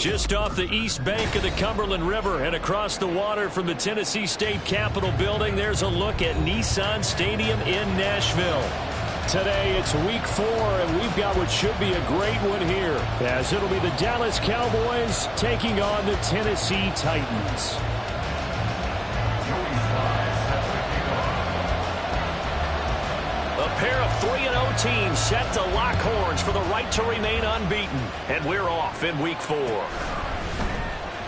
Just off the east bank of the Cumberland River and across the water from the Tennessee State Capitol building, there's a look at Nissan Stadium in Nashville. Today it's week 4, and we've got what should be a great one here, as it'll be the Dallas Cowboys taking on the Tennessee Titans. A pair of 3-0 teams set to lock horns for the right to remain unbeaten. And we're off in week 4.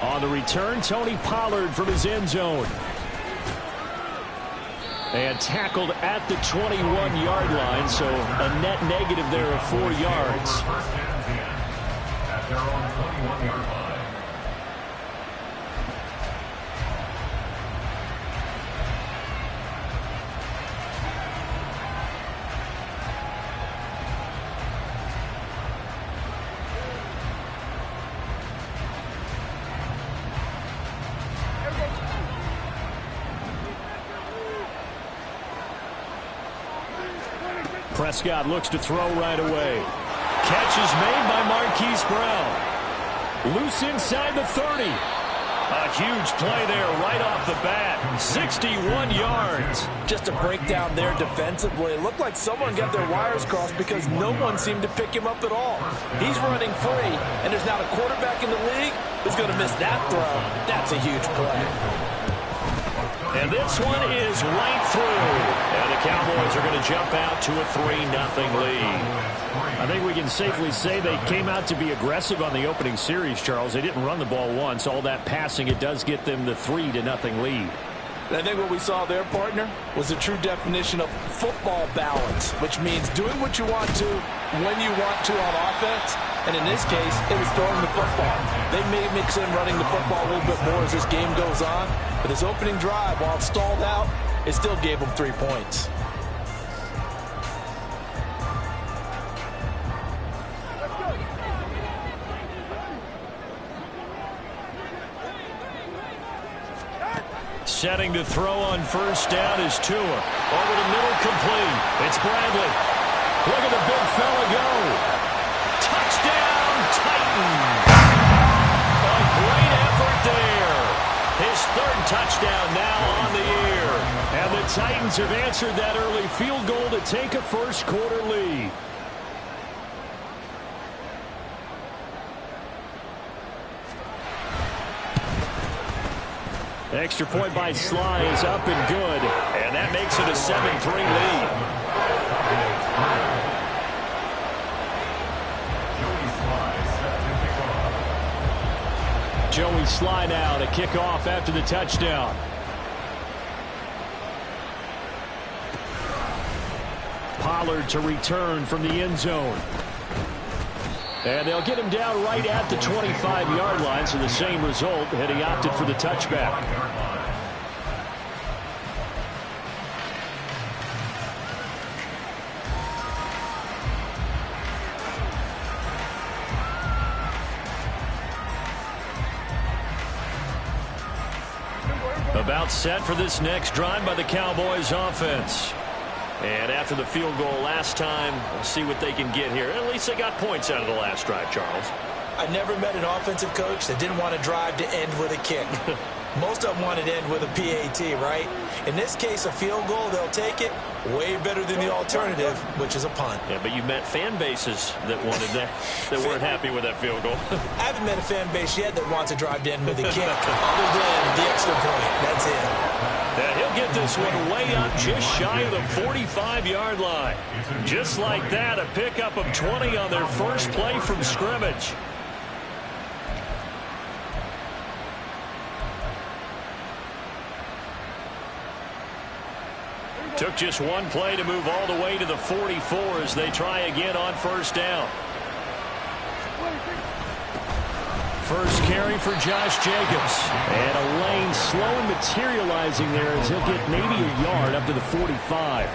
On the return, Tony Pollard from his end zone. And tackled at the 21-yard line, so a net negative there of 4 yards. At their own 21-yard line. Prescott looks to throw right away. Catch is made by Marquise Brown. Loose inside the 30. A huge play there right off the bat. 61 yards. Just a breakdown there defensively. It looked like someone got their wires crossed because no one seemed to pick him up at all. He's running free, and there's not a quarterback in the league who's going to miss that throw. That's a huge play. And this one is right through. And the Cowboys are going to jump out to a 3-0 lead. I think we can safely say they came out to be aggressive on the opening series, Charles. They didn't run the ball once. All that passing, it does get them the 3-0 lead. I think what we saw there, partner, was a true definition of football balance, which means doing what you want to when you want to on offense. And in this case, it was throwing the football. They may mix in running the football a little bit more as this game goes on. But this opening drive, while it stalled out, it still gave them 3 points. Setting to throw on first down is Tua. Over the middle, complete. It's Bradley. Look at the big fella go. Touchdown, Titans. A great effort there. His 3rd touchdown now on the year. And the Titans have answered that early field goal to take a first-quarter lead. Extra point by Sly is up and good. And that makes it a 7-3 lead. Joey Sly now to kick off after the touchdown. Pollard to return from the end zone. And they'll get him down right at the 25-yard line, so the same result, had he opted for the touchback. About set for this next drive by the Cowboys offense. And after the field goal last time, we'll see what they can get here. At least they got points out of the last drive, Charles. I never met an offensive coach that didn't want to drive to end with a kick. Most of them wanted to end with a PAT, right? In this case, a field goal, they'll take it. Way better than the alternative, which is a punt. Yeah, but you met fan bases that wanted that, that weren't happy with that field goal. I haven't met a fan base yet that wants to drive to end with a kick, other than the extra point. That's it. And he'll get this one way up just shy of the 45-yard line. Just like that, a pickup of 20 on their first play from scrimmage. Took just one play to move all the way to the 44 as they try again on first down. First carry for Josh Jacobs. And a lane slowly materializing there as he'll get maybe a yard up to the 45.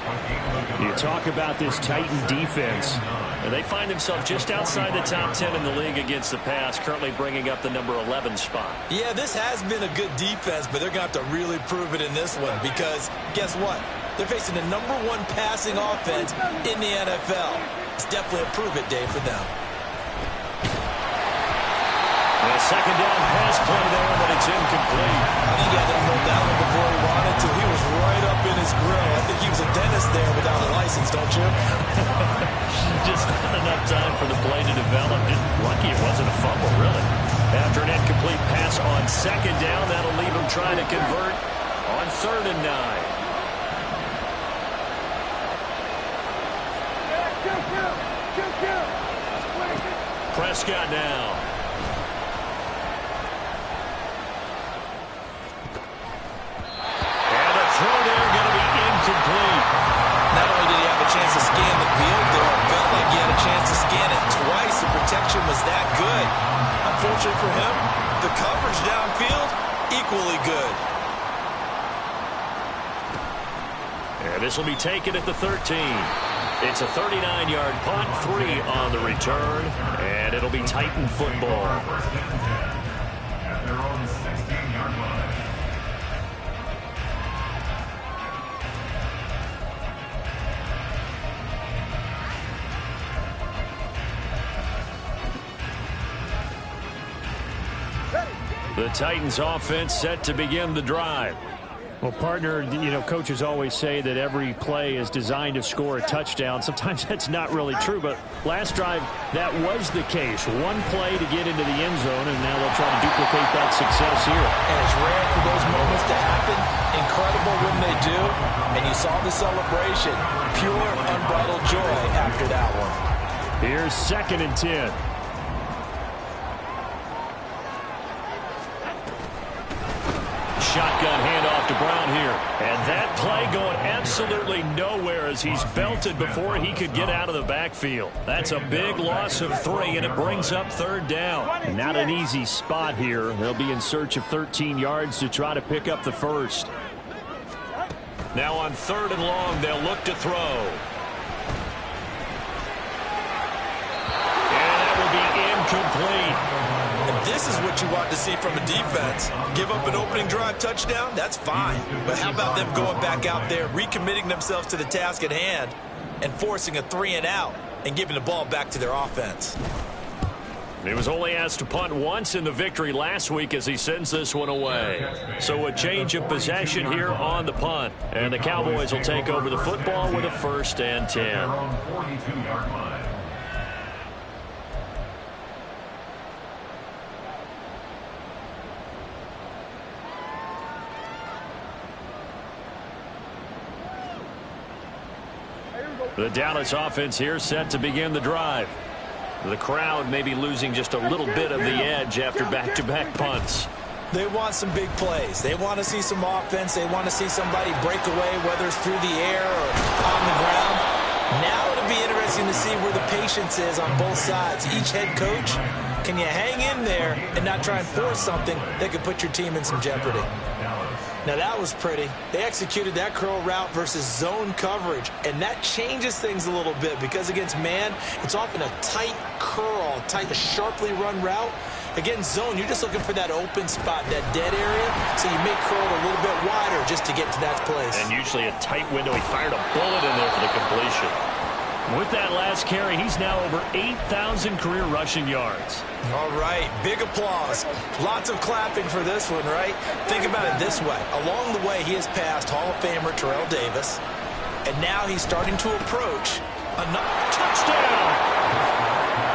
You talk about this Titan defense. And they find themselves just outside the top 10 in the league against the pass, currently bringing up the number 11 spot. Yeah, this has been a good defense, but they're going to have to really prove it in this one because guess what? They're facing the number 1 passing offense in the NFL. It's definitely a prove-it day for them. The second down pass play there, but it's incomplete. I think he had to hold that one before he wanted to. He was right up in his grill. I think he was a dentist there without a license, don't you? Just not enough time for the play to develop. Just lucky it wasn't a fumble, really. After an incomplete pass on second down, that'll leave him trying to convert on 3rd and 9. Prescott now. And the throw there going to be incomplete. Not only did he have a chance to scan the field there, it felt like he had a chance to scan it twice. The protection was that good. Unfortunately for him, the coverage downfield, equally good. And this will be taken at the 13. It's a 39-yard punt, 3 on the return, and it'll be Titan football. At their own 16-yard line. The Titans offense set to begin the drive. Well, partner, you know, coaches always say that every play is designed to score a touchdown. Sometimes that's not really true, but last drive, that was the case. One play to get into the end zone, and now they'll try to duplicate that success here. And it's rare for those moments to happen. Incredible when they do. And you saw the celebration. Pure, unbridled joy after that one. Here's 2nd and 10. Shotgun handoff to Brown here. And that play going absolutely nowhere as he's belted before he could get out of the backfield. That's a big loss of 3, and it brings up 3rd down. Not an easy spot here. They'll be in search of 13 yards to try to pick up the first. Now on 3rd and long, they'll look to throw. And that will be incomplete. And this is what you want to see from a defense. Give up an opening drive touchdown, that's fine. But how about them going back out there, recommitting themselves to the task at hand, and forcing a 3-and-out, and giving the ball back to their offense. He was only asked to punt once in the victory last week as he sends this one away. So a change of possession here on the punt. And the Cowboys will take over the football with a 1st and 10. Their own 42-yard line. The Dallas offense here set to begin the drive. The crowd may be losing just a little bit of the edge after back-to-back punts. They want some big plays. They want to see some offense. They want to see somebody break away, whether it's through the air or on the ground. Now it'll be interesting to see where the patience is on both sides. Each head coach, can you hang in there and not try and force something that could put your team in some jeopardy? Now that was pretty. They executed that curl route versus zone coverage, and that changes things a little bit because against man, it's often a tight curl, tight, sharply run route. Against zone, you're just looking for that open spot, that dead area, so you make curl a little bit wider just to get to that place. And usually a tight window. He fired a bullet in there for the completion. With that last carry, he's now over 8,000 career rushing yards. All right, big applause. Lots of clapping for this one, right? Think about it this way. Along the way, he has passed Hall of Famer Terrell Davis, and now he's starting to approach another Touchdown!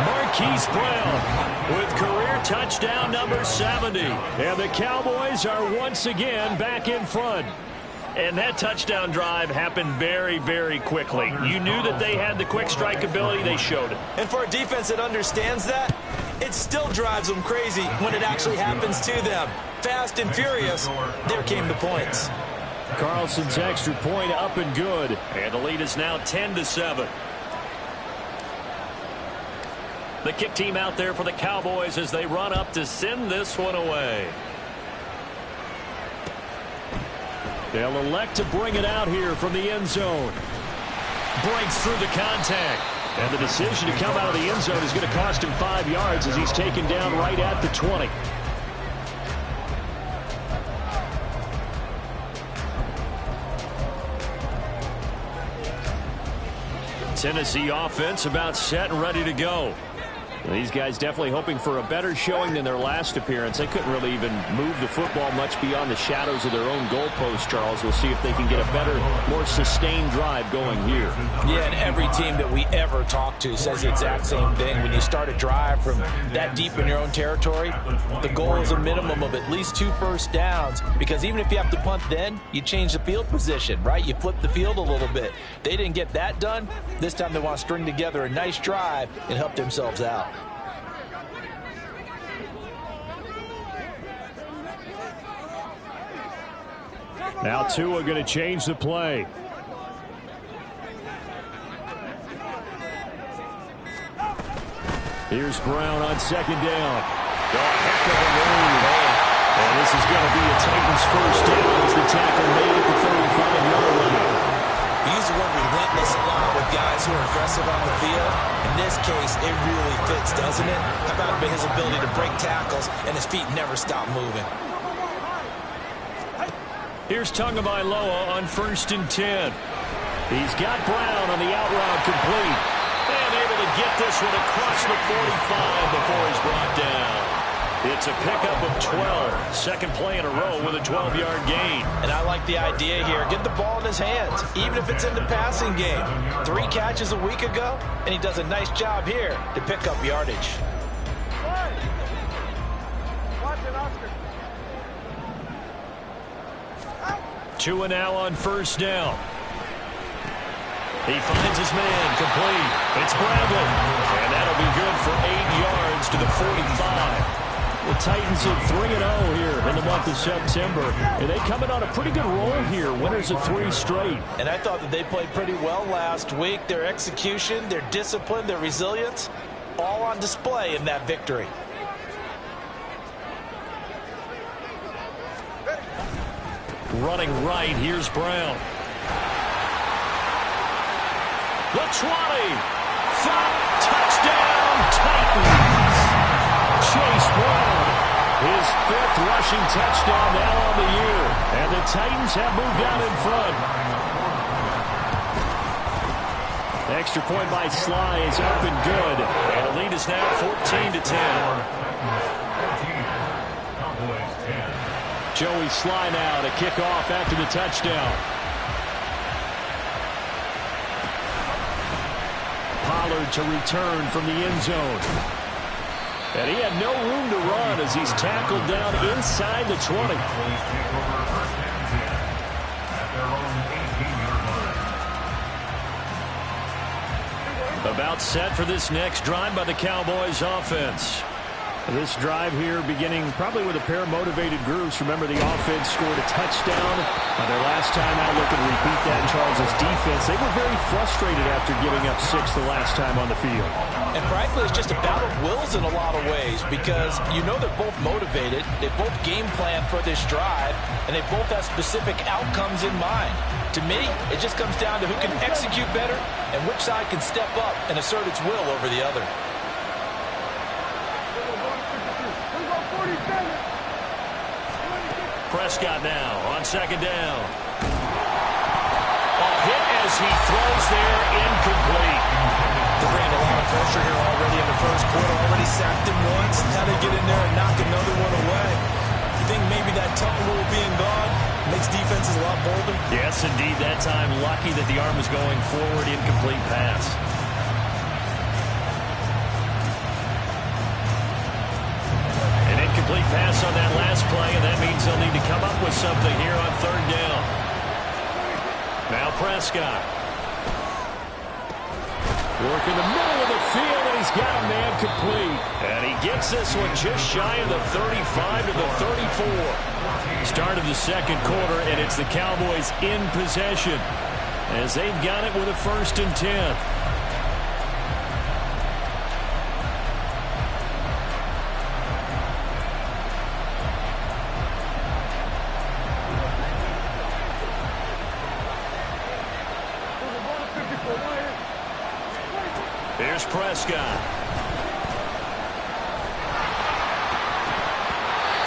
Marquise Brown with career touchdown number 70. And the Cowboys are once again back in front. And that touchdown drive happened very, very quickly. You knew that they had the quick strike ability. They showed it. And for a defense that understands that, it still drives them crazy when it actually happens to them. Fast and furious, there came the points. Carlson's extra point up and good. And the lead is now 10-7. The kick team out there for the Cowboys as they run up to send this one away. They'll elect to bring it out here from the end zone. Breaks through the contact. And the decision to come out of the end zone is going to cost him 5 yards as he's taken down right at the 20. Tennessee offense about set and ready to go. These guys definitely hoping for a better showing than their last appearance. They couldn't really even move the football much beyond the shadows of their own goalpost, Charles. We'll see if they can get a better, more sustained drive going here. Yeah, and every team that we ever talk to says the exact same thing. When you start a drive from that deep in your own territory, the goal is a minimum of at least 2 first downs, because even if you have to punt then, you change the field position, right? You flip the field a little bit. They didn't get that done. This time they want to string together a nice drive and help themselves out. Now Tua going to change the play. Here's Brown on second down. Heck of a move. And this is going to be a Titans first down as the tackle made at the 35-yard line. We use the word relentless a lot with guys who are aggressive on the field. In this case, it really fits, doesn't it? How about his ability to break tackles and his feet never stop moving? Here's Tagovailoa on 1st and 10. He's got Brown on the out route complete. And able to get this one across the 45 before he's brought down. It's a pickup of 12. Second play in a row with a 12-yard gain. And I like the idea here. Get the ball in his hands, even if it's in the passing game. 3 catches a week ago, and he does a nice job here to pick up yardage. Tua now on 1st down. He finds his man complete. It's Bradley. And that'll be good for 8 yards to the 45. The Titans are 3-0 here in the month of September. And they come in on a pretty good roll here. Winners of 3 straight. And I thought that they played pretty well last week. Their execution, their discipline, their resilience, all on display in that victory. Running right, here's Brown. The 20. 5, touchdown, Titans. Chase Brown, his 5th rushing touchdown now on the year. And the Titans have moved out in front. Extra point by Sly is up and good. And the lead is now 14-10. Joey Sly now to kick off after the touchdown. Pollard to return from the end zone. And he had no room to run as he's tackled down inside the 20. About set for this next drive by the Cowboys offense. This drive here beginning probably with a pair of motivated groups. Remember, the offense scored a touchdown on their last time out. Looking to repeat that in Charles' defense. They were very frustrated after giving up 6 the last time on the field. And frankly, it's just a battle of wills in a lot of ways, because you know they're both motivated. They both game plan for this drive, and they both have specific outcomes in mind. To me, it just comes down to who can execute better and which side can step up and assert its will over the other. Prescott now on 2nd down. A hit as he throws there, incomplete. They're bringing a lot of pressure here already in the first quarter. Already sacked him once. How they get in there and knock another one away. You think maybe that tuck rule being gone makes defenses a lot bolder? Yes, indeed. That time, lucky that the arm was going forward, incomplete pass. Complete pass on that last play, and that means they'll need to come up with something here on 3rd down. Now Prescott. Working the middle of the field, and he's got a man complete. And he gets this one just shy of the 35 to the 34. Start of the 2nd quarter, and it's the Cowboys in possession as they've got it with a 1st and 10. Here's Prescott.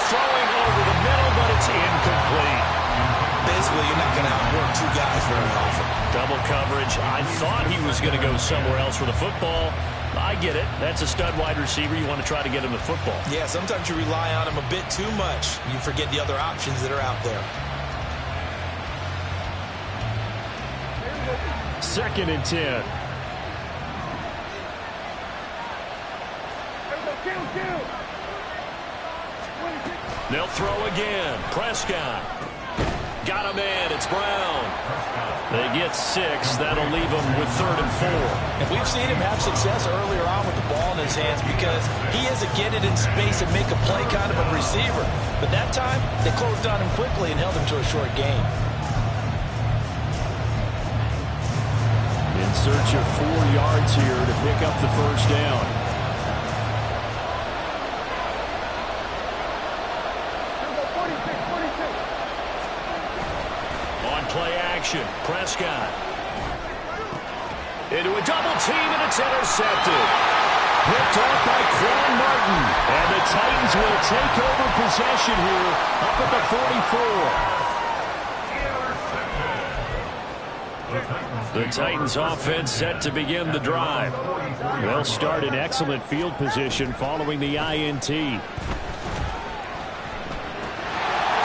Throwing over the middle, but it's incomplete. Basically, you're not going to outwork 2 guys very often. Double coverage. I thought he was going to go somewhere else for the football, I get it. That's a stud wide receiver. You want to try to get him the football. Yeah, sometimes you rely on him a bit too much. You forget the other options that are out there. 2nd and 10. They'll throw again. Prescott. Got him in. It's Brown. They get 6. That'll leave them with 3rd and 4. And we've seen him have success earlier on with the ball in his hands because he is a get it in space and make a play kind of a receiver. But that time, they closed on him quickly and held him to a short gain. In search of 4 yards here to pick up the first down. Play action. Prescott. Into a double team, and it's intercepted. Picked off by Quan Martin. And the Titans will take over possession here up at the 44. The Titans offense set to begin the drive. They'll start in excellent field position following the INT. To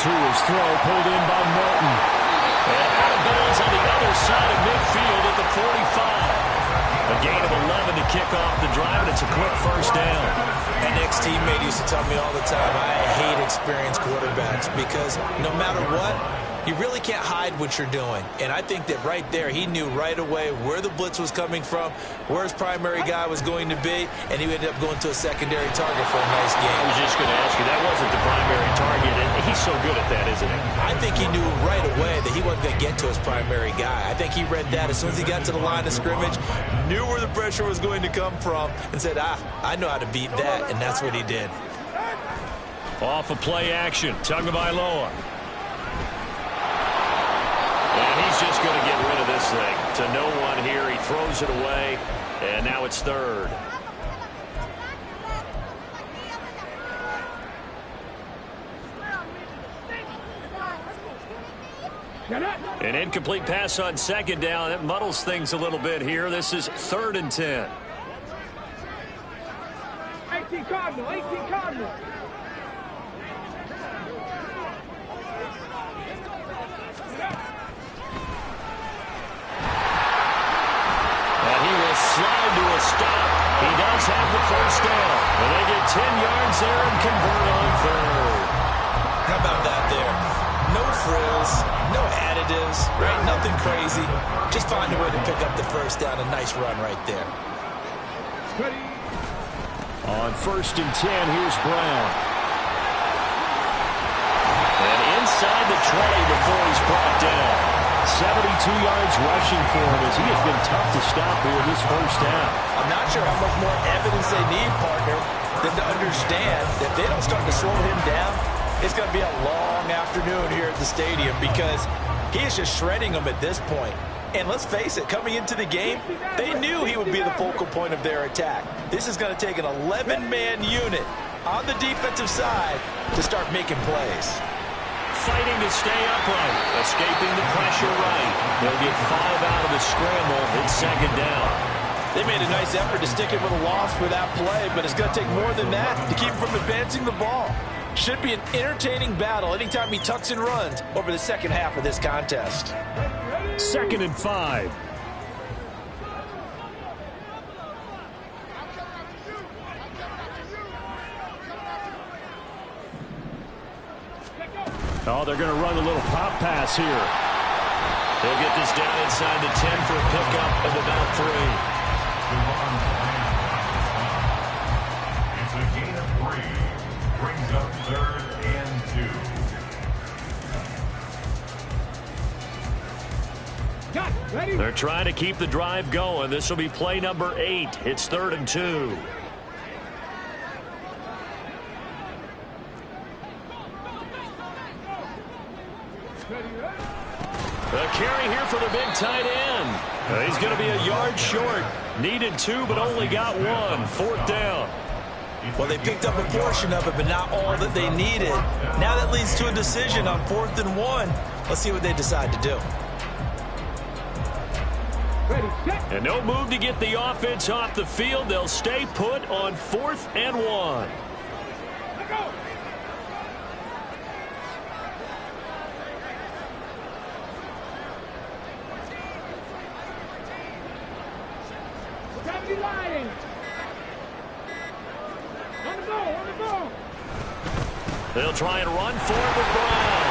his throw, pulled in by Martin. And out of bounds on the other side of midfield at the 45. A gain of 11 to kick off the drive, and it's a quick first down. An ex-teammate used to tell me all the time, I hate experienced quarterbacks because no matter what, you really can't hide what you're doing. And I think that right there, he knew right away where the blitz was coming from, where his primary guy was going to be, and he ended up going to a secondary target for a nice game. I was just going to ask you, that wasn't the primary target, and he's so good at that, isn't he? I think he knew right away that he wasn't going to get to his primary guy. I think he read that as soon as he got to the line of scrimmage, knew where the pressure was going to come from, and said, I know how to beat that, and that's what he did. Off of play action, Tagovailoa. And he's just going to get rid of this thing. To no one here, he throws it away, and now it's 3rd. An incomplete pass on 2nd down. That muddles things a little bit here. This is 3rd and 10. 18 Cardinal. Slide to a stop. He does have the first down. And they get 10 yards there and convert on 3rd. How about that there? No frills, no additives, right? Nothing crazy. Just find a way to pick up the first down. A nice run right there. On 1st and 10, here's Brown. And inside the 20 before he's brought down. 72 yards rushing for him as he has been tough to stop here this first half. I'm not sure how much more evidence they need, partner, than to understand that if they don't start to slow him down, it's going to be a long afternoon here at the stadium because he is just shredding them at this point. And let's face it, coming into the game, they knew he would be the focal point of their attack. This is going to take an 11-man unit on the defensive side to start making plays. Fighting to stay upright, escaping the pressure right. They'll get 5 out of the scramble. It's 2nd down. They made a nice effort to stick it with a loss for that play, but it's going to take more than that to keep him from advancing the ball. Should be an entertaining battle anytime he tucks and runs over the second half of this contest. 2nd and 5. Oh, they're going to run a little pop pass here. They'll get this down inside the 10 for a pickup of about 3. It's a gain of 3. Brings up 3rd and 2. They're trying to keep the drive going. This will be play number 8. It's 3rd and 2. The carry here for the big tight end. He's going to be a yard short. Needed 2, but only got 1. 4th down. Well, they picked up a portion of it, but not all that they needed. Now that leads to a decision on 4th and 1. Let's see what they decide to do. Ready. set. And no move to get the offense off the field. They'll stay put on 4th and 1. Let go. Stop lying. On the ball, on the ball. They'll try and run for it with Brown.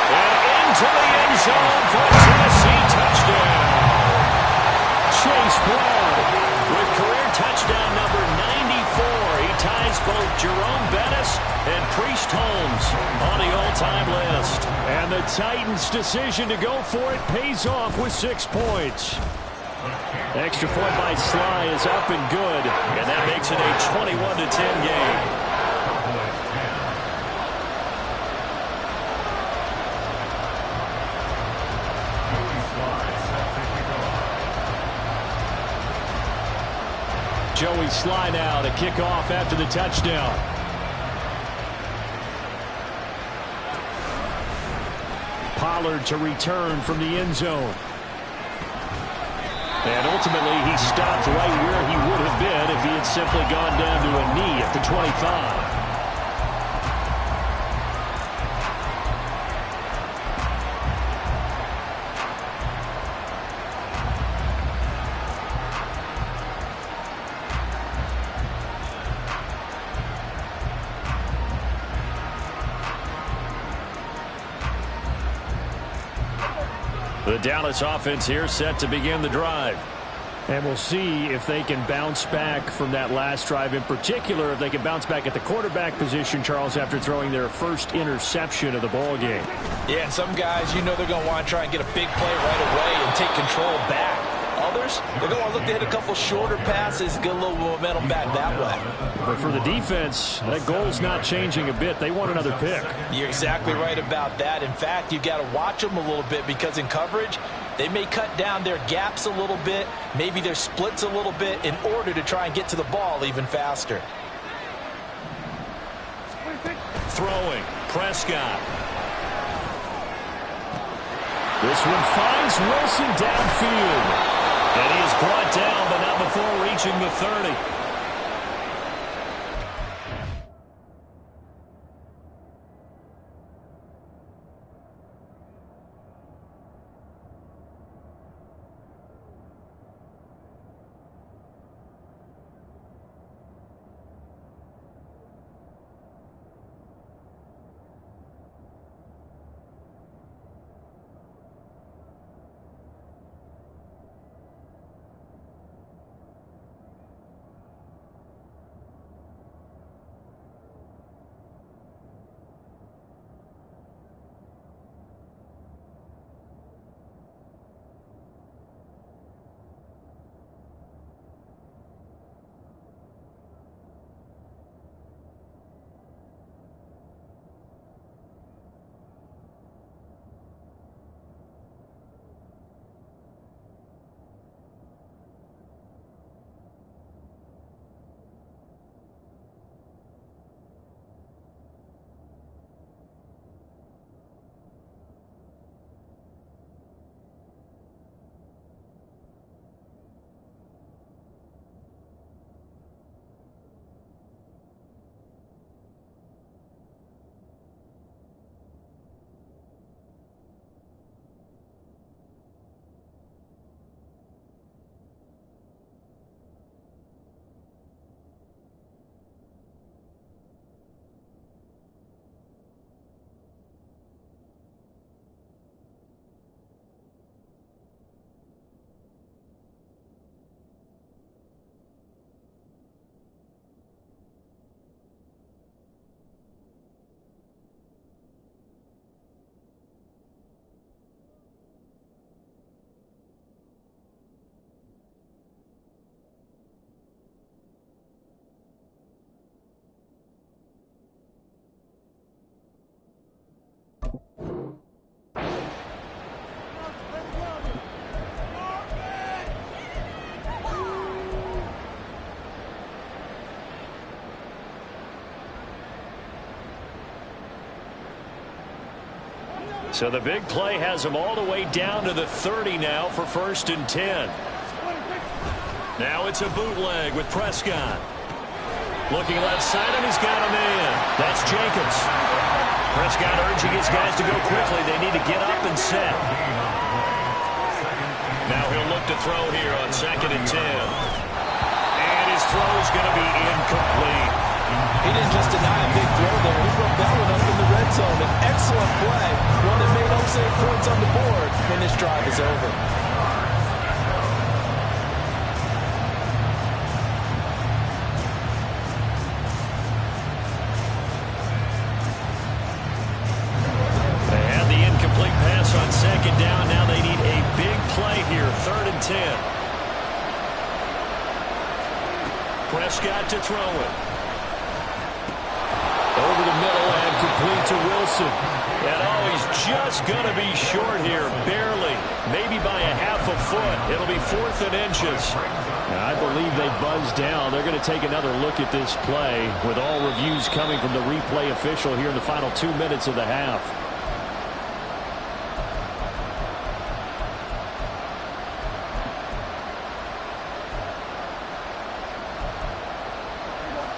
And into the end zone for a Tennessee touchdown. Chase Brown with career touchdown number 94. He ties both Jerome Bettis and Priest Holmes on the all-time list. And the Titans' decision to go for it pays off with 6 points. Extra point by Sly is up and good. And that makes it a 21-10 game. Joey Sly now to kick off after the touchdown. Pollard to return from the end zone. And ultimately, he stopped right where he would have been if he had simply gone down to a knee at the 25. The Dallas offense here set to begin the drive. And we'll see if they can bounce back from that last drive, in particular if they can bounce back at the quarterback position, Charles, after throwing their first interception of the ball game. Yeah, and some guys, you know they're going to want to try and get a big play right away and take control back. Others, they're going to look to hit a couple shorter passes, get a little momentum back that way. But for the defense, that goal's not changing a bit. They want another pick. You're exactly right about that. In fact, you've got to watch them a little bit because in coverage, they may cut down their gaps a little bit, maybe their splits a little bit in order to try and get to the ball even faster. Throwing, Prescott. This one finds Wilson downfield. And he is brought down, but not before reaching the 30. So the big play has them all the way down to the 30 now for 1st and 10. Now it's a bootleg with Prescott. Looking left side, and he's got a man. That's Jacobs. Prescott urging his guys to go quickly. They need to get up and set. Now he'll look to throw here on 2nd and 10. And his throw is going to be incomplete. He didn't just deny a big throw there. He put that one up in the red zone. An excellent play. One that made unsaved points on the board. And this drive is over. They had the incomplete pass on 2nd down. Now they need a big play here. 3rd and 10. Prescott to throw it. Over the middle and complete to Wilson. And oh, he's just going to be short here. Barely. Maybe by a half a foot. It'll be 4th and inches. I believe they buzzed down. They're going to take another look at this play with all reviews coming from the replay official here in the final 2 minutes of the half.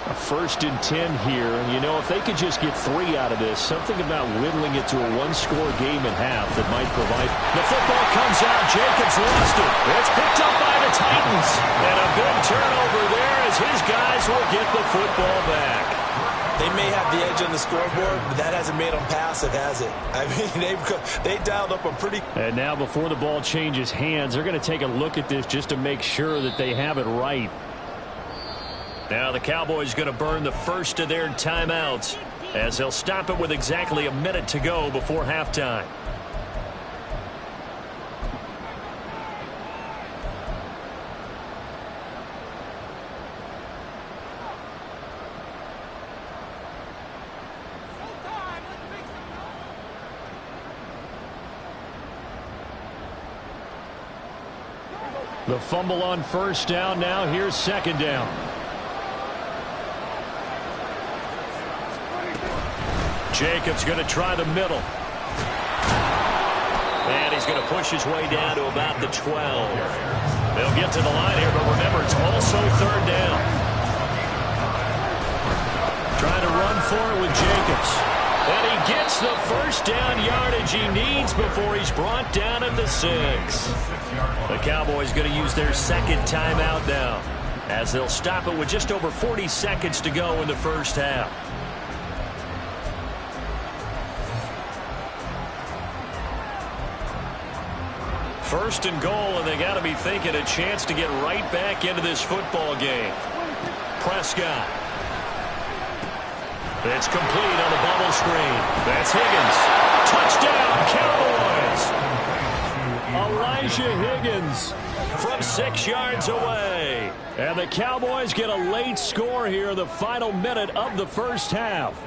A 1st and 10 here. You know, if they could just get 3 out of this, something about whittling it to a one-score game at half that might provide. The football comes out. Jacobs lost it. It's picked up by the Titans. And a big turnover there as his guys will get the football back. They may have the edge on the scoreboard, but that hasn't made them passive, has it? I mean, they dialed up a pretty... And now before the ball changes hands, they're going to take a look at this just to make sure that they have it right. Now the Cowboys going to burn the first of their timeouts as they'll stop it with exactly a minute to go before halftime. The fumble on 1st down. Now here's 2nd down. Jacobs going to try the middle. And he's going to push his way down to about the 12. They'll get to the line here, but remember, it's also 3rd down. Trying to run for it with Jacobs. And he gets the 1st down yardage he needs before he's brought down at the 6. The Cowboys going to use their 2nd timeout now as they'll stop it with just over 40 seconds to go in the first half. 1st and goal, and they got to be thinking a chance to get right back into this football game. Prescott. It's complete on the bubble screen. That's Higgins. Touchdown, Cowboys. Elijah Higgins from 6 yards away. And the Cowboys get a late score here in the final minute of the first half.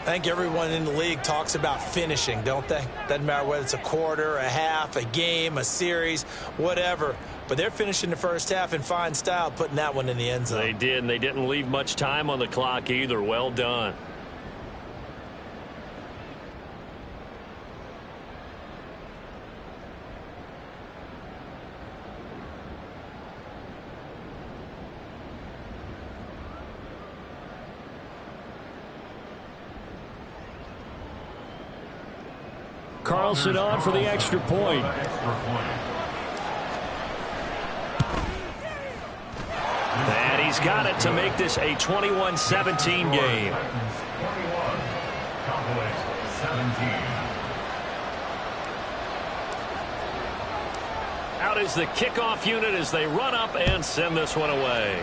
I think everyone in the league talks about finishing, don't they? Doesn't matter whether it's a quarter, a half, a game, a series, whatever. But they're finishing the first half in fine style, putting that one in the end zone. They did, and they didn't leave much time on the clock either. Well done. Carlson on for the extra point. And he's got it to make this a 21-17 game. 21, Cowboys 17. Out is the kickoff unit as they run up and send this one away.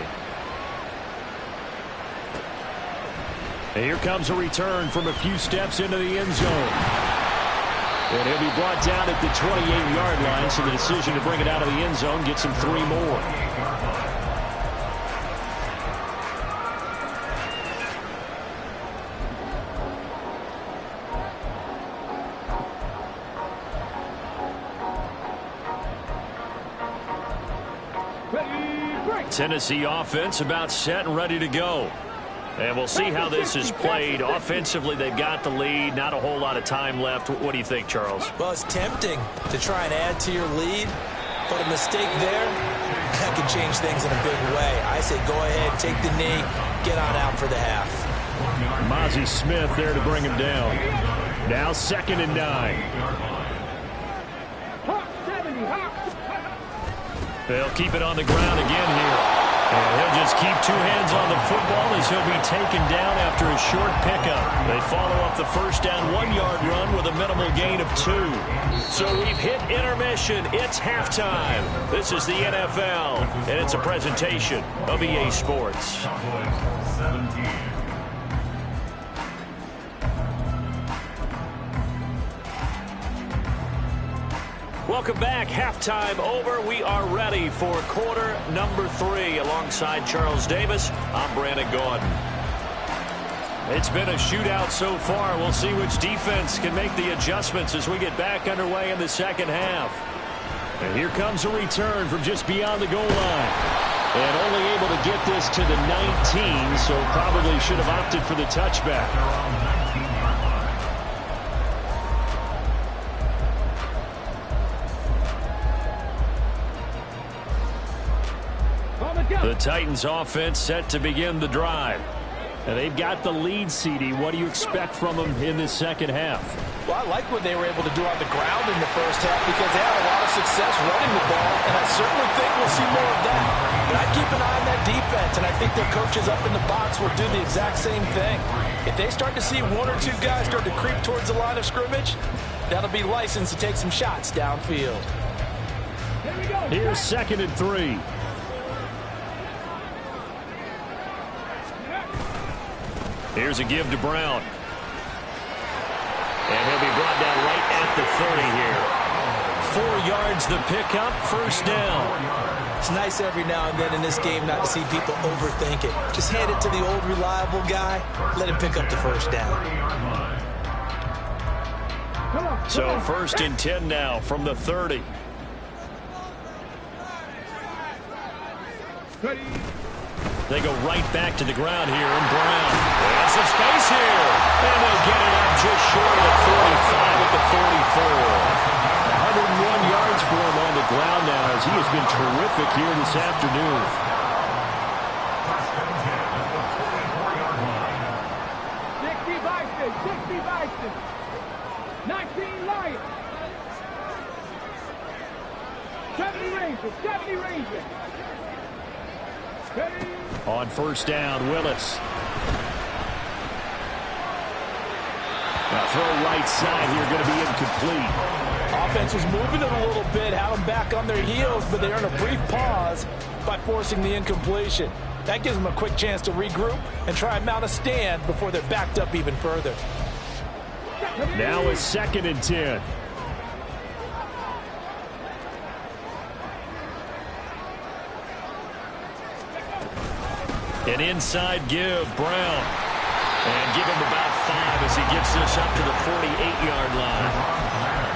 And here comes a return from a few steps into the end zone. And he'll be brought down at the 28-yard line, so the decision to bring it out of the end zone gets him 3 more. Ready, break. Tennessee offense about set and ready to go. And we'll see how this is played. Offensively, they've got the lead. Not a whole lot of time left. What do you think, Charles? Well, it's tempting to try and add to your lead, but a mistake there, that could change things in a big way. I say go ahead, take the knee, get on out for the half. Mozzie Smith there to bring him down. Now 2nd and 9. They'll keep it on the ground again here. And he'll just keep 2 hands on the football as he'll be taken down after a short pickup. They follow up the first down 1-yard run with a minimal gain of 2. So we've hit intermission. It's halftime. This is the NFL, and it's a presentation of EA Sports. 17. Welcome back. Halftime over. We are ready for quarter number 3. Alongside Charles Davis, I'm Brandon Gordon. It's been a shootout so far. We'll see which defense can make the adjustments as we get back underway in the second half. And here comes a return from just beyond the goal line. And only able to get this to the 19, so probably should have opted for the touchback. The Titans offense set to begin the drive. And they've got the lead, CD. What do you expect from them in this second half? Well, I like what they were able to do on the ground in the first half because they had a lot of success running the ball, and I certainly think we'll see more of that. But I keep an eye on that defense, and I think their coaches up in the box will do the exact same thing. If they start to see 1 or 2 guys start to creep towards the line of scrimmage, that'll be licensed to take some shots downfield. Here's 2nd and 3. Here's a give to Brown. And he'll be brought down right at the 30 here. 4 yards the pickup, first down. It's nice every now and then in this game not to see people overthink it. Just hand it to the old reliable guy. Let him pick up the first down. So 1st and 10 now from the 30. They go right back to the ground here, and Brown has some space here. And they'll get it up just short of the 45 at the 44. 101 yards for him on the ground now as he has been terrific here this afternoon. 60 Bison. 19 Lions. 70 Rangers. 70 Rangers. On first down, Willis. Now throw right side here, going to be incomplete. Offense was moving it a little bit, had them back on their heels, but they earned a brief pause by forcing the incompletion. That gives them a quick chance to regroup and try and mount a stand before they're backed up even further. Now it's 2nd and 10. An inside give, Brown. And give him about 5 as he gets this up to the 48-yard line.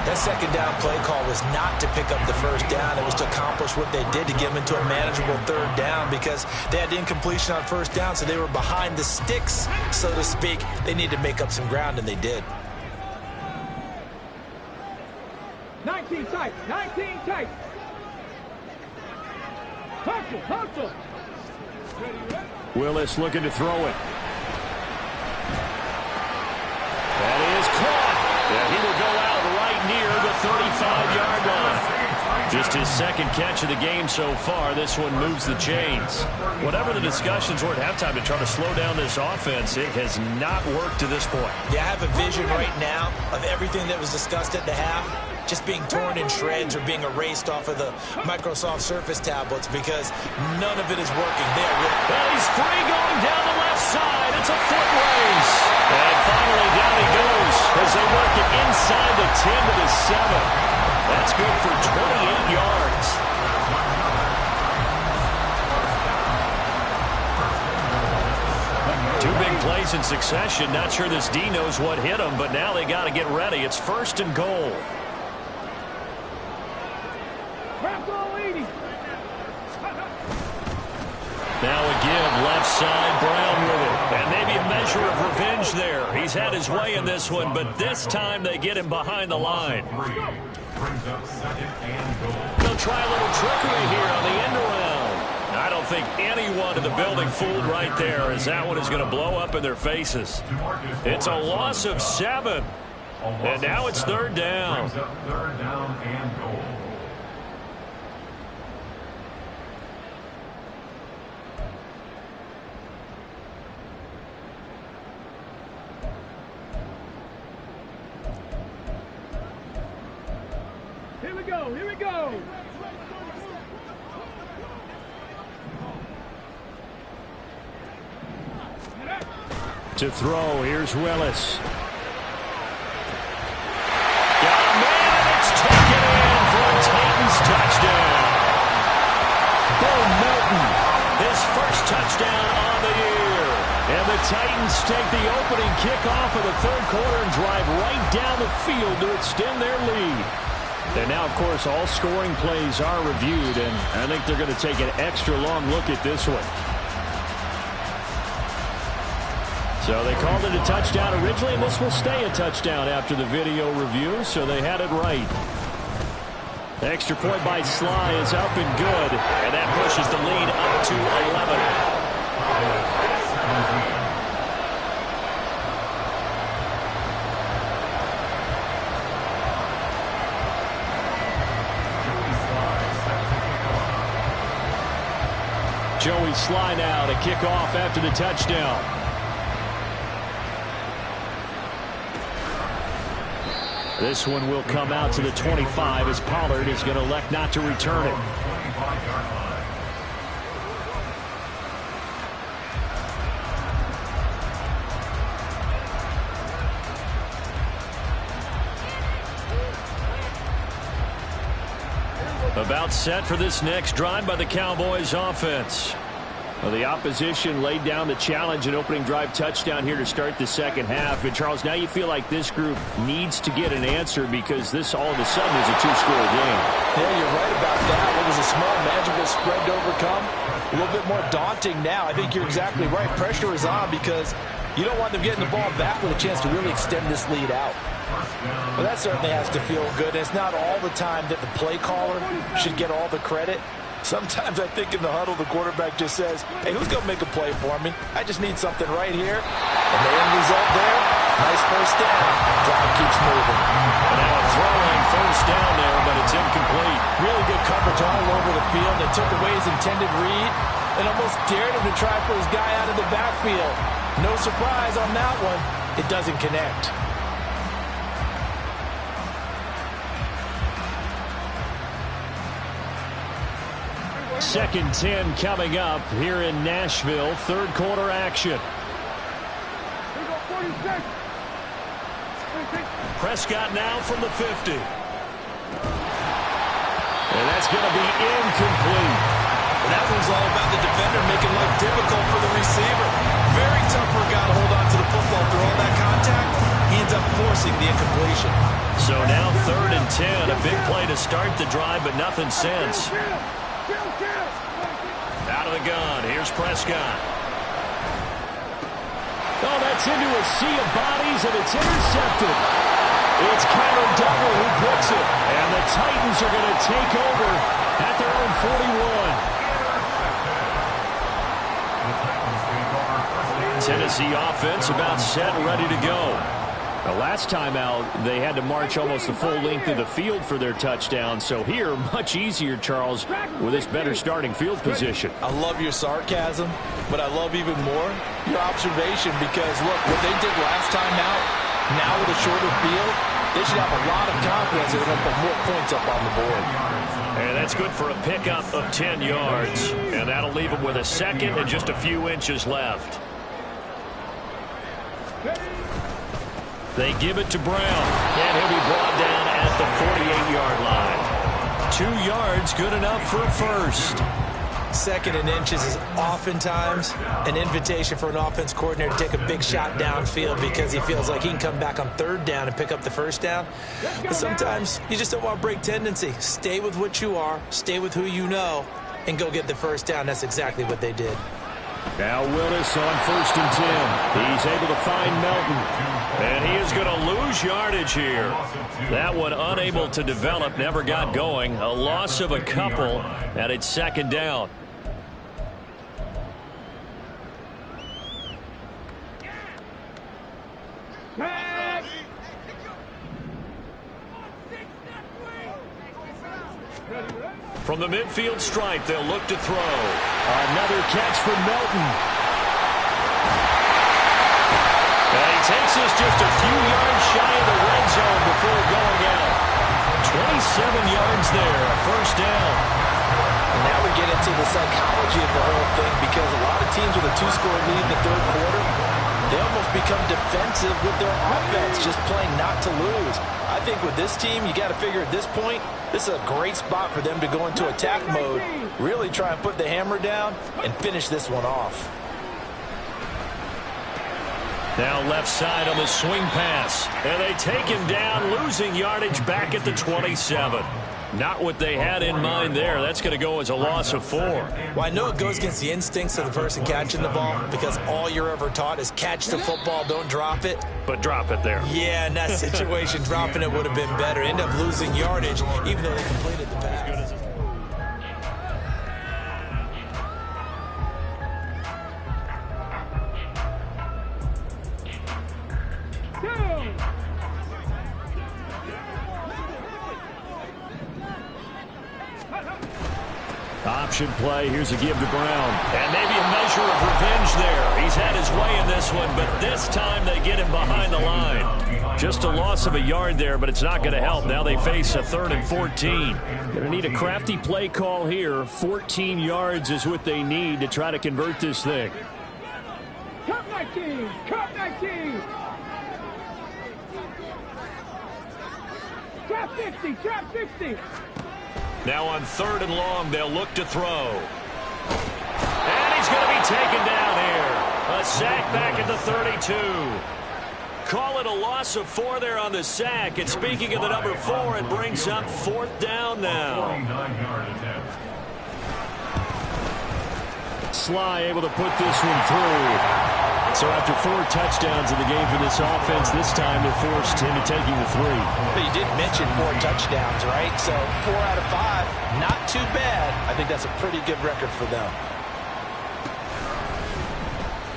That second down play call was not to pick up the first down. It was to accomplish what they did to get them into a manageable 3rd down because they had the incompletion on first down, so they were behind the sticks, so to speak. They needed to make up some ground, and they did. 19 tight. 19 tight. Hustle. Willis looking to throw it. That is caught. And he will go out right near the 35-yard line. Just his 2nd catch of the game so far. This one moves the chains. Whatever the discussions were at halftime to try to slow down this offense, it has not worked to this point. Yeah, I have a vision right now of everything that was discussed at the half just being torn in shreds or being erased off of the Microsoft Surface tablets because none of it is working. Well, he's free going down the left side. It's a foot race. And finally down he goes as they work it inside the 10 to the 7. That's good for 28 yards. Two big plays in succession. Not sure this D knows what hit him, but now they got to get ready. It's 1st and goal. Now a give, left side, Brown with it. And He's had his way in this one, but this time they get him behind the line. They'll try a little trickery here on the end around. I don't think anyone in the building fooled right there, as that one is going to blow up in their faces. It's a loss of 7. And now it's third down. Third down and goal. Here we go, here we go. To throw, here's Willis. Got a man, and it's taken in for a Titans touchdown. Bo Melton, his first touchdown on the year. And the Titans take the opening kickoff of the third quarter and drive right down the field to extend their lead. And now, of course, all scoring plays are reviewed, and I think they're going to take an extra long look at this one. So they called it a touchdown originally, and this will stay a touchdown after the video review, so they had it right. The extra point by Sly is up and good, and that pushes the lead up to 11. Joey Sly now to kick off after the touchdown. This one will come out to the 25 as Pollard is going to elect not to return it. About set for this next drive by the Cowboys offense. Well, the opposition laid down the challenge and opening drive touchdown here to start the second half. And, Charles, now you feel like this group needs to get an answer because this all of a sudden is a two-score game. Yeah, you're right about that. It was a small, manageable spread to overcome. A little bit more daunting now. I think you're exactly right. Pressure is on because you don't want them getting the ball back with a chance to really extend this lead out. Well, that certainly has to feel good. It's not all the time that the play caller should get all the credit. Sometimes I think in the huddle, the quarterback just says, hey, who's going to make a play for me? I just need something right here. And the end result there, nice first down. Drive keeps moving. And now a throwing first down there, but it's incomplete. Really good coverage all over the field. They took away his intended read and almost dared him to try for his guy out of the backfield. No surprise on that one. It doesn't connect. Second 10 coming up here in Nashville. Third quarter action. Prescott now from the 50. And that's going to be incomplete. That one's all about the defender making life difficult for the receiver. Very tough for a guy to hold on to the football through all that contact. He ends up forcing the incompletion. So now third and 10. A big play to start the drive, but nothing since. Out of the gun. Here's Prescott. Oh, that's into a sea of bodies, and it's intercepted. It's Connor Double who puts it. And the Titans are going to take over at their own 41. Tennessee offense about set and ready to go. The last time out, they had to march almost the full length of the field for their touchdown. So here, much easier, Charles, with this better starting field position. I love your sarcasm, but I love even more your observation because, look, what they did last time out, now with a shorter field, they should have a lot of confidence they're going to put more points up on the board. And that's good for a pickup of 10 yards. And that'll leave them with a second and just a few inches left. They give it to Brown, and he'll be brought down at the 48-yard line. 2 yards, good enough for a first. Second and inches is oftentimes an invitation for an offense coordinator to take a big shot downfield because he feels like he can come back on third down and pick up the first down. But sometimes you just don't want to break tendency. Stay with what you are, stay with who you know, and go get the first down. That's exactly what they did. Now Willis on first and 10. He's able to find Melton. And he is going to lose yardage here. That one unable to develop, never got going. A loss of a couple, and it's second down. From the midfield stripe, they'll look to throw. Another catch for Melton. And he takes us just a few yards shy of the red zone before going out. 27 yards there, a first down. And now we get into the psychology of the whole thing, because a lot of teams with a two-score lead in the third quarter, they almost become defensive with their offense, just playing not to lose. I think with this team, you got to figure at this point, this is a great spot for them to go into attack mode, really try and put the hammer down and finish this one off. Now left side on the swing pass. And they take him down, losing yardage back at the 27. Not what they had in mind there. That's going to go as a loss of 4. Well, I know it goes against the instincts of the person catching the ball, because all you're ever taught is catch the football, don't drop it. But drop it there. Yeah, in that situation, dropping it would have been better. End up losing yardage, even though they completed the pass. Option play. Here's a give to Brown. And maybe a measure of revenge there. He's had his way in this one, but this time they get him behind the line. Just a loss of a yard there, but it's not going to help. Now they face a 3rd and 14. Going to need a crafty play call here. 14 yards is what they need to try to convert this thing. Cut 19! Cut 19! Trap 50! Trap 50! Now on 3rd and long, they'll look to throw. And he's going to be taken down here. A sack back at the 32. Call it a loss of 4 there on the sack. And speaking of the number 4, it brings up 4th down now. Sly able to put this one through. So after 4 touchdowns in the game for this offense, this time they're forced into taking the 3. But you did mention 4 touchdowns, right? So 4 out of 5, not too bad. I think that's a pretty good record for them.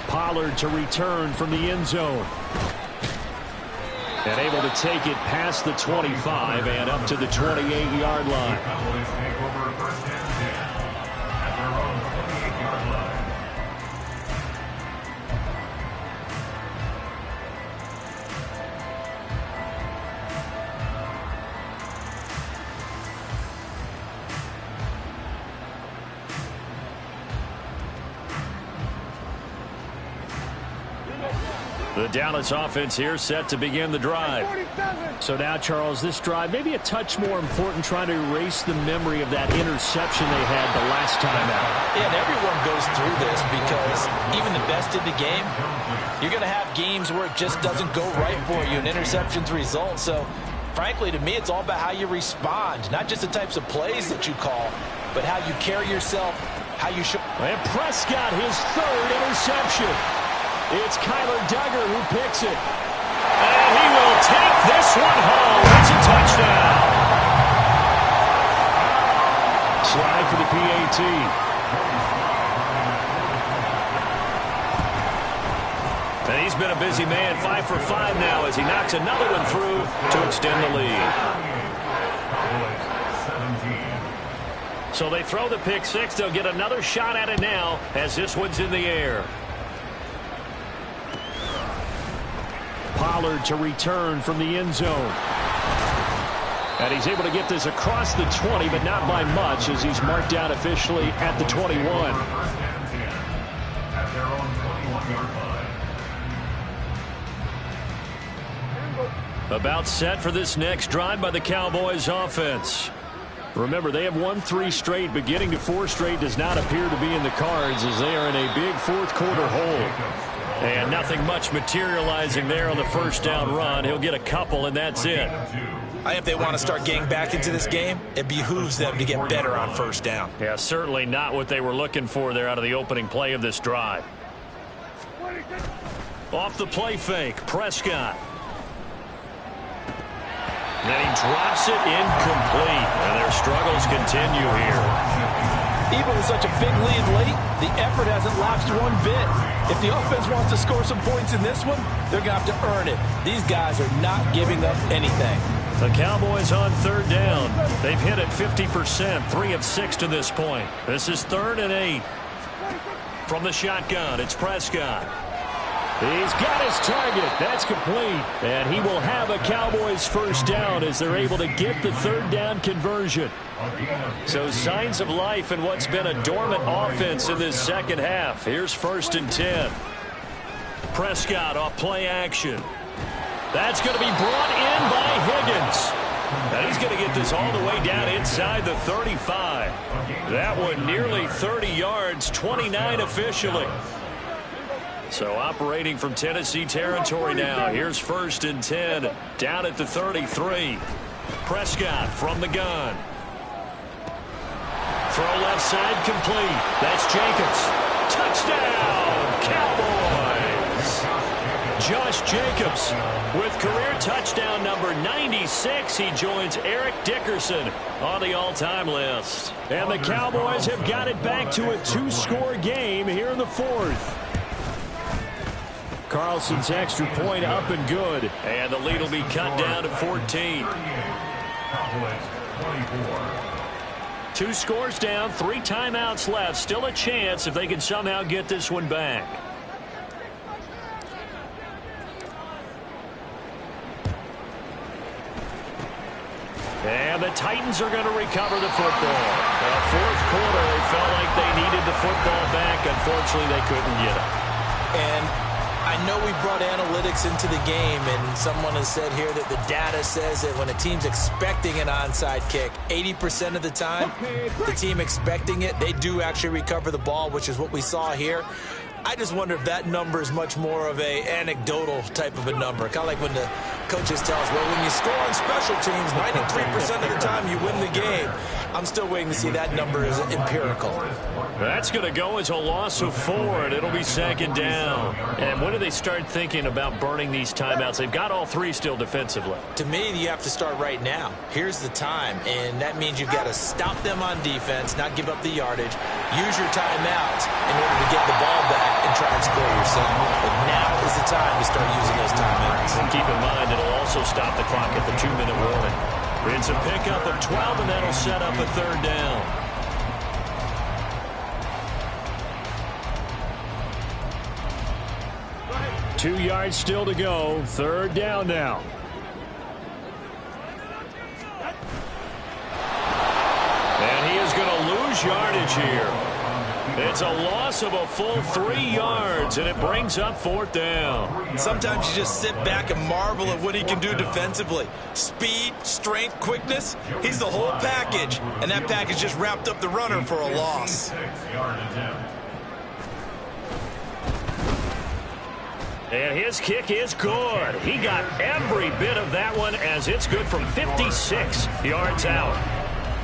Pollard to return from the end zone. And able to take it past the 25 and up to the 28-yard line. The Dallas offense here set to begin the drive. So now, Charles, this drive maybe a touch more important, trying to erase the memory of that interception they had the last time out. Yeah, and everyone goes through this, because even the best in the game, you're going to have games where it just doesn't go right for you, and interceptions result. So, frankly, to me, it's all about how you respond, not just the types of plays that you call, but how you carry yourself, how you show. And Prescott, his 3rd interception. It's Kyler Duggar who picks it. And he will take this one home. It's a touchdown. Slide for the PAT. And he's been a busy man, 5 for 5 now as he knocks another one through to extend the lead. So they throw the pick 6. They'll get another shot at it now as this one's in the air. Pollard to return from the end zone. And he's able to get this across the 20, but not by much, as he's marked out officially at the 21. About set for this next drive by the Cowboys offense. Remember, they have won 3 straight, but getting to 4 straight does not appear to be in the cards, as they are in a big 4th quarter hole. And nothing much materializing there on the first down run. He'll get a couple, and that's it. I think if they want to start getting back into this game, it behooves them to get better on first down. Yeah, certainly not what they were looking for there out of the opening play of this drive. Off the play fake, Prescott. And he drops it incomplete. And their struggles continue here. Even with such a big lead late, the effort hasn't lapsed one bit. If the offense wants to score some points in this one, they're going to have to earn it. These guys are not giving up anything. The Cowboys on third down. They've hit it 50%, 3 of 6 to this point. This is 3rd and 8. From the shotgun, it's Prescott. He's got his target. That's complete. And he will have a Cowboys first down as they're able to get the third down conversion. So signs of life in what's been a dormant offense in this second half. Here's 1st and 10. Prescott off play action. That's going to be brought in by Higgins. And he's going to get this all the way down inside the 35. That one nearly 30 yards, 29 officially. So operating from Tennessee territory now. Here's 1st and 10 down at the 33. Prescott from the gun. Throw left side complete. That's Jacobs. Touchdown, Cowboys. Josh Jacobs with career touchdown number 96. He joins Eric Dickerson on the all-time list. And the Cowboys have got it back to a 2-score game here in the 4th. Carlson's extra point up and good. And the lead will be cut down to 14. 2 scores down, 3 timeouts left. Still a chance if they can somehow get this one back. And the Titans are going to recover the football. The 4th quarter, they felt like they needed the football back. Unfortunately, they couldn't get it. And I know we brought analytics into the game, and someone has said here that the data says that when a team's expecting an onside kick, 80% of the time, the team expecting it, they do actually recover the ball, which is what we saw here. I just wonder if that number is much more of a anecdotal type of a number. Kind of like when the coaches tell us, well, when you score on special teams, 93% of the time you win the game. I'm still waiting to see that number as empirical. That's going to go as a loss of 4, and it'll be 2nd down. And when do they start thinking about burning these timeouts? They've got all 3 still defensively. To me, you have to start right now. Here's the time, and that means you've got to stop them on defense, not give up the yardage, use your timeouts in order to get the ball back and try and score yourself. But now is the time to start using those timeouts. And keep in mind, it'll also stop the clock at the 2-minute warning. It's a pickup of 12, and that'll set up a 3rd down. Two yards still to go. 3rd down now. And he is going to lose yardage here. It's a loss of a full 3 yards, and it brings up 4th down. Sometimes you just sit back and marvel at what he can do defensively. Speed, strength, quickness, he's the whole package. And that package just wrapped up the runner for a loss. And his kick is good. He got every bit of that one as it's good from 56 yards out.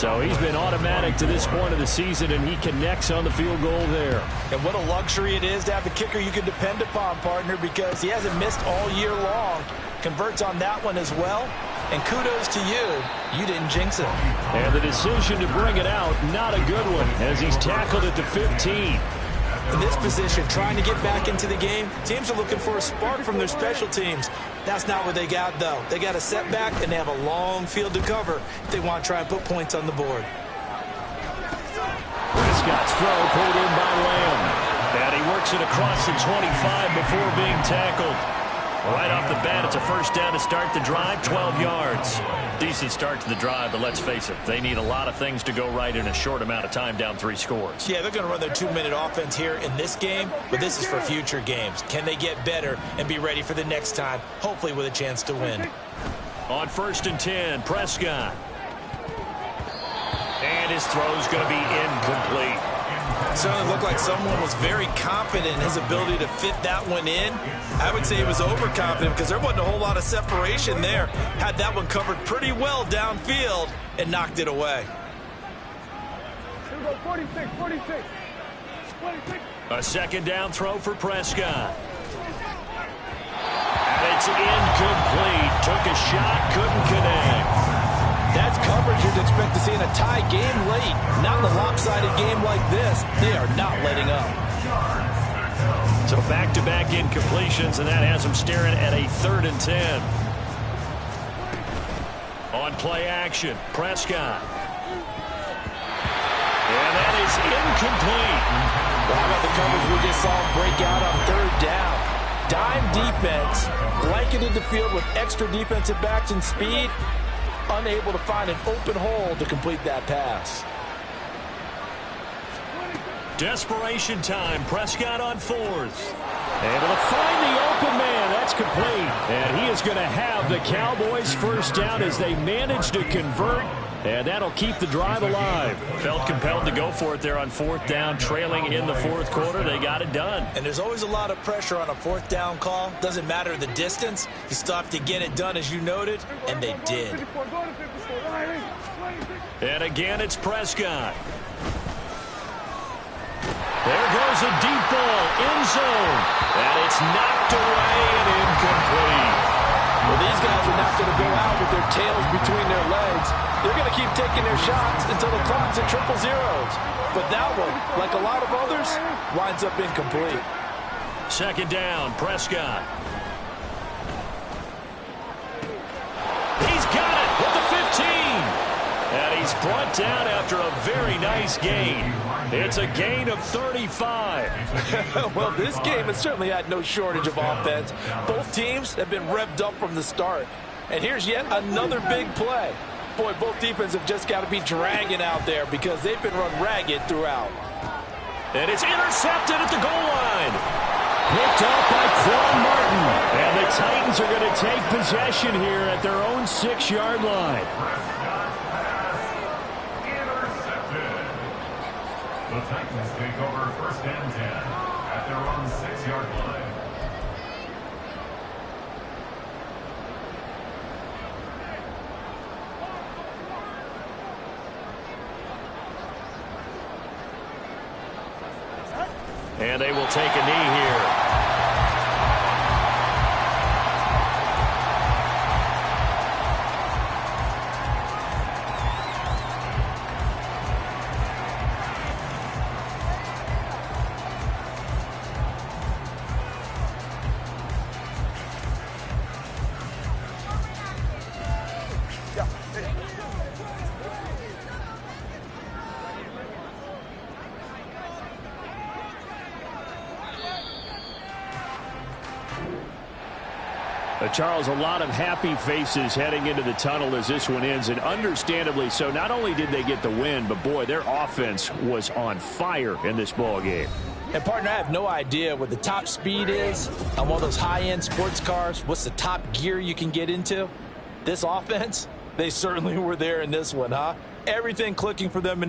So he's been automatic to this point of the season, and he connects on the field goal there. And what a luxury it is to have a kicker you can depend upon, partner, because he hasn't missed all year long. Converts on that one as well. And kudos to you. You didn't jinx it. And the decision to bring it out, not a good one, as he's tackled at the 15. In this position, trying to get back into the game, teams are looking for a spark from their special teams. That's not what they got, though. They got a setback, and they have a long field to cover if they want to try and put points on the board. Prescott's throw pulled in by Lamb. And he works it across the 25 before being tackled. Right off the bat, it's a 1st down to start the drive, 12 yards. Decent start to the drive, but let's face it, they need a lot of things to go right in a short amount of time, down 3 scores. Yeah, they're going to run their 2-minute offense here in this game, but this is for future games. Can they get better and be ready for the next time, hopefully with a chance to win? On 1st and 10, Prescott. And his throw's going to be incomplete. Certainly looked like someone was very confident in his ability to fit that one in. I would say he was overconfident because there wasn't a whole lot of separation there. Had that one covered pretty well downfield and knocked it away. 46, 46, 46. A 2nd down throw for Prescott. And it's incomplete. Took a shot, couldn't connect. That's coverage you'd expect to see in a tie game late. Not in a lopsided game like this. They are not letting up. So back-to-back incompletions, and that has them staring at a 3rd and 10. On play action, Prescott. And that is incomplete. How about the coverage we just saw break out on 3rd down? Dime defense, blanketed the field with extra defensive backs and speed, unable to find an open hole to complete that pass. Desperation time. Prescott on 4th. Able to find the open man. That's complete. And he is going to have the Cowboys first down as they manage to convert. And that'll keep the drive alive. Felt compelled to go for it there on 4th down, trailing in the 4th quarter. They got it done. And there's always a lot of pressure on a 4th down call. Doesn't matter the distance. You still have to get it done, as you noted, and they did. And again, it's Prescott. There goes a deep ball, end zone. And it's knocked away and incomplete. Well, these guys are not going to go out with their tails between their legs. They're going to keep taking their shots until the clock's at 000. But that one, like a lot of others, winds up incomplete. 2nd down, Prescott. He's got it with the 15. And he's brought down after a very nice gain. It's a gain of 35. Well, this game has certainly had no shortage of offense. Both teams have been revved up from the start. And here's yet another big play. Boy, both defenses have just got to be dragging out there because they've been run ragged throughout. And it's intercepted at the goal line. Picked up by Quan Martin. And the Titans are going to take possession here at their own 6-yard line. The Titans take over 1st and 10 at their own 6-yard line. And they will take a knee here. Charles, a lot of happy faces heading into the tunnel as this one ends, and understandably so. Not only did they get the win, but boy, their offense was on fire in this ball game. And partner, I have no idea what the top speed is on one of those high-end sports cars. What's the top gear you can get into? This offense, they certainly were there in this one, huh? Everything clicking for them in this